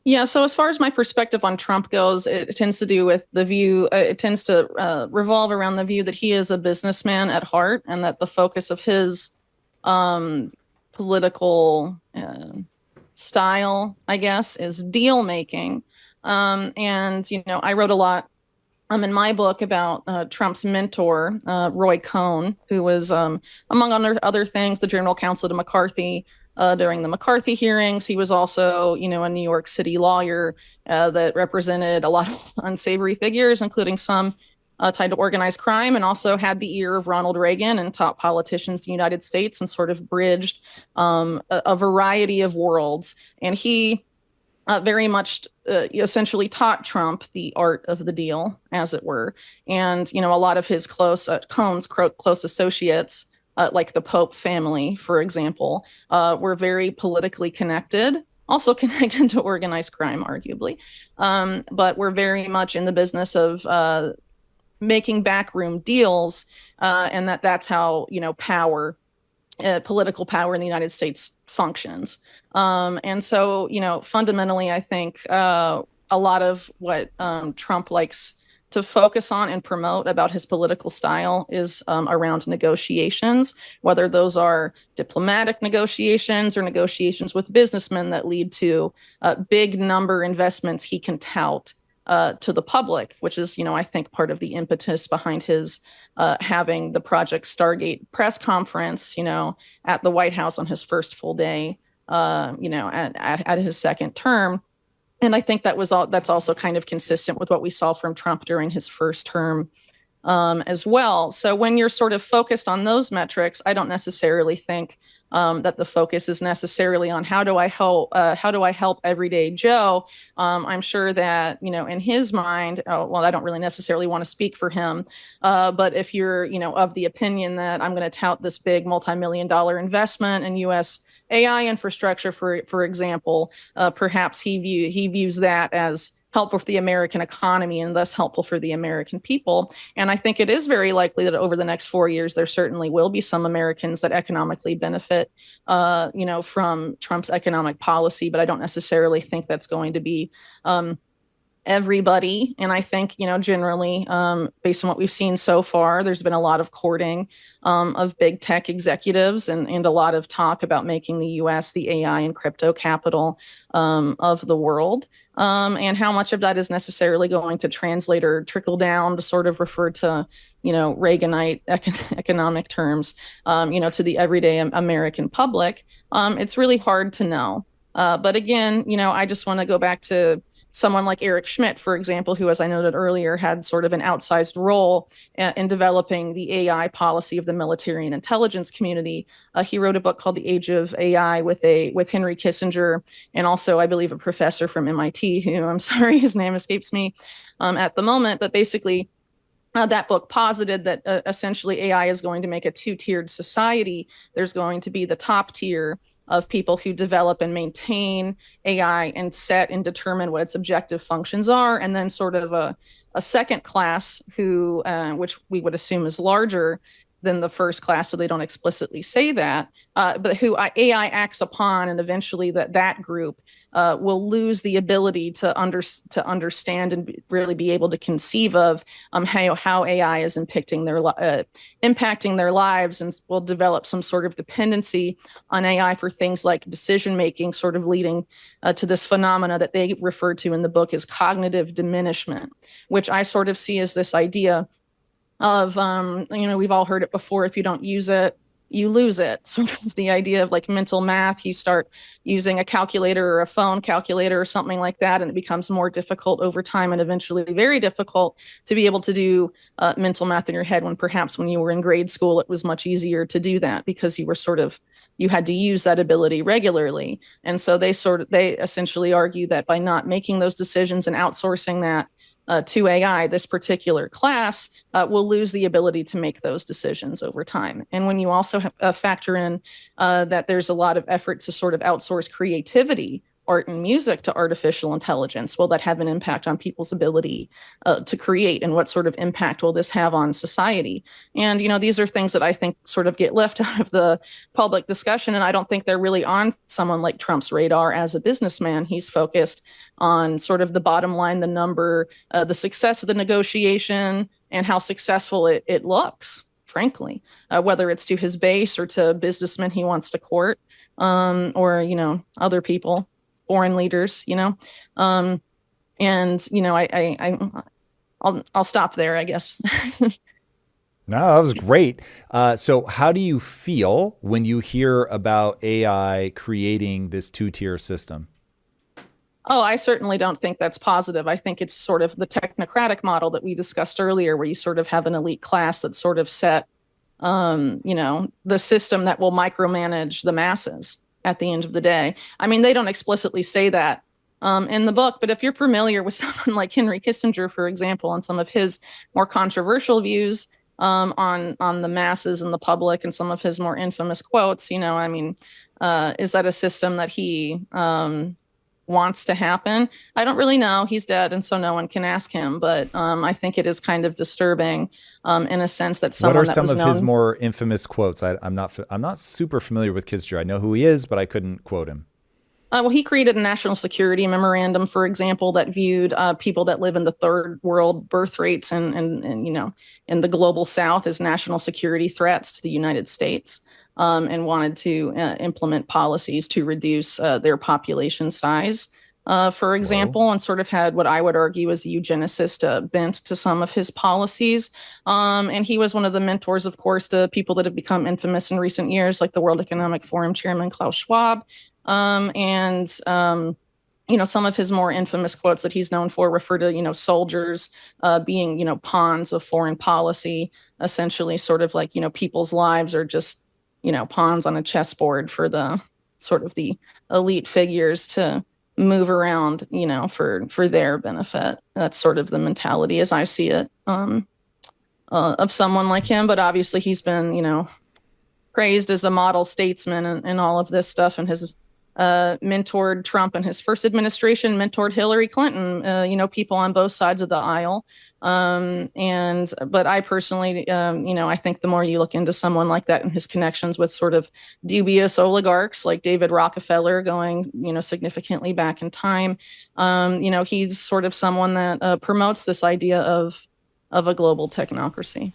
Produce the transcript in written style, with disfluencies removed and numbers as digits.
Yeah, so as far as my perspective on Trump goes, it tends to do with the view, it tends to revolve around the view that he is a businessman at heart and that the focus of his um, political style, I guess, is deal making. And, I wrote a lot in my book about Trump's mentor, Roy Cohn, who was, among other things, the general counsel to McCarthy during the McCarthy hearings. He was also, a New York City lawyer that represented a lot of unsavory figures, including some tied to organized crime, and also had the ear of Ronald Reagan and top politicians in the United States and sort of bridged a variety of worlds. And he very much essentially taught Trump the art of the deal, as it were. And, a lot of his Cohn's close associates, like the Pope family, for example, were very politically connected, also connected to organized crime, arguably, but were very much in the business of making backroom deals, and that's how, power political power in the United States functions. And so, fundamentally, I think a lot of what Trump likes to focus on and promote about his political style is around negotiations, whether those are diplomatic negotiations or negotiations with businessmen that lead to big number investments he can tout to the public, which is, I think part of the impetus behind his having the Project Stargate press conference, at the White House on his first full day, at his second term. And I think that's also kind of consistent with what we saw from Trump during his first term as well. So when you're sort of focused on those metrics, I don't necessarily think that the focus is necessarily on how do I help everyday Joe. I'm sure that in his mind, well, I don't really necessarily want to speak for him, but if you're of the opinion that I'm going to tout this big multi-million-dollar investment in U.S. AI infrastructure, for example, perhaps he views that as helpful for the American economy and thus helpful for the American people. And I think it is very likely that over the next 4 years, there certainly will be some Americans that economically benefit, from Trump's economic policy. But I don't necessarily think that's going to be everybody. And I think, generally, based on what we've seen so far, there's been a lot of courting of big tech executives and a lot of talk about making the US the AI and crypto capital of the world. And how much of that is necessarily going to translate or trickle down to sort of refer to, Reaganite economic terms, to the everyday American public. It's really hard to know. But again, I just want to go back to someone like Eric Schmidt, for example, who, as I noted earlier, had sort of an outsized role in developing the AI policy of the military and intelligence community. He wrote a book called The Age of AI with Henry Kissinger, and also, I believe, a professor from MIT, who I'm sorry, his name escapes me at the moment, but basically, that book posited that essentially AI is going to make a two-tiered society. There's going to be the top tier of people who develop and maintain AI and set and determine what its objective functions are, and then sort of a second class who, which we would assume is larger than the first class, so they don't explicitly say that, but who AI acts upon, and eventually that group will lose the ability to understand and really be able to conceive of how AI is impacting their lives, and will develop some sort of dependency on AI for things like decision making, sort of leading to this phenomena that they refer to in the book as cognitive diminishment, which I sort of see as this idea of we've all heard it before: if you don't use it, you lose it. Sort of the idea of like mental math. You start using a calculator or a phone calculator or something like that, and it becomes more difficult over time, and eventually very difficult to be able to do mental math in your head, when perhaps when you were in grade school it was much easier to do that because you had to use that ability regularly. And so they essentially argue that by not making those decisions and outsourcing that to AI, this particular class will lose the ability to make those decisions over time. And when you also factor in that there's a lot of effort to sort of outsource creativity art and music to artificial intelligence? Will that have an impact on people's ability to create? And what sort of impact will this have on society? And, these are things that I think sort of get left out of the public discussion. And I don't think they're really on someone like Trump's radar as a businessman. He's focused on sort of the bottom line, the number, the success of the negotiation, and how successful it looks, frankly, whether it's to his base or to businessmen he wants to court, or, other people, foreign leaders, and, I'll stop there, I guess. No, that was great. So how do you feel when you hear about AI creating this two-tier system? Oh, I certainly don't think that's positive. I think it's sort of the technocratic model that we discussed earlier, where you sort of have an elite class that sort of set, the system that will micromanage the masses at the end of the day. I mean, they don't explicitly say that in the book, but if you're familiar with someone like Henry Kissinger, for example, and some of his more controversial views on the masses and the public, and some of his more infamous quotes, is that a system that he wants to happen? I don't really know. He's dead, and so no one can ask him. But I think it is kind of disturbing, in a sense, that someone What are that some was of known. his more infamous quotes? I'm not super familiar with Kissinger. I know who he is, but I couldn't quote him. Well, he created a national security memorandum, for example, that viewed people that live in the third world birth rates and in the global South as national security threats to the United States, and wanted to implement policies to reduce their population size, for example, and sort of had what I would argue is a eugenicist bent to some of his policies. And he was one of the mentors, of course, to people that have become infamous in recent years, like the World Economic Forum chairman Klaus Schwab. Some of his more infamous quotes that he's known for refer to, soldiers being, pawns of foreign policy, essentially sort of like, people's lives are just, pawns on a chessboard for the sort of the elite figures to move around, for their benefit. That's sort of the mentality as I see it, of someone like him. But obviously he's been, praised as a model statesman and all of this stuff, and has mentored Trump in his first administration, mentored Hillary Clinton, people on both sides of the aisle. But I personally, I think the more you look into someone like that and his connections with sort of dubious oligarchs like David Rockefeller going, significantly back in time, he's sort of someone that promotes this idea of a global technocracy.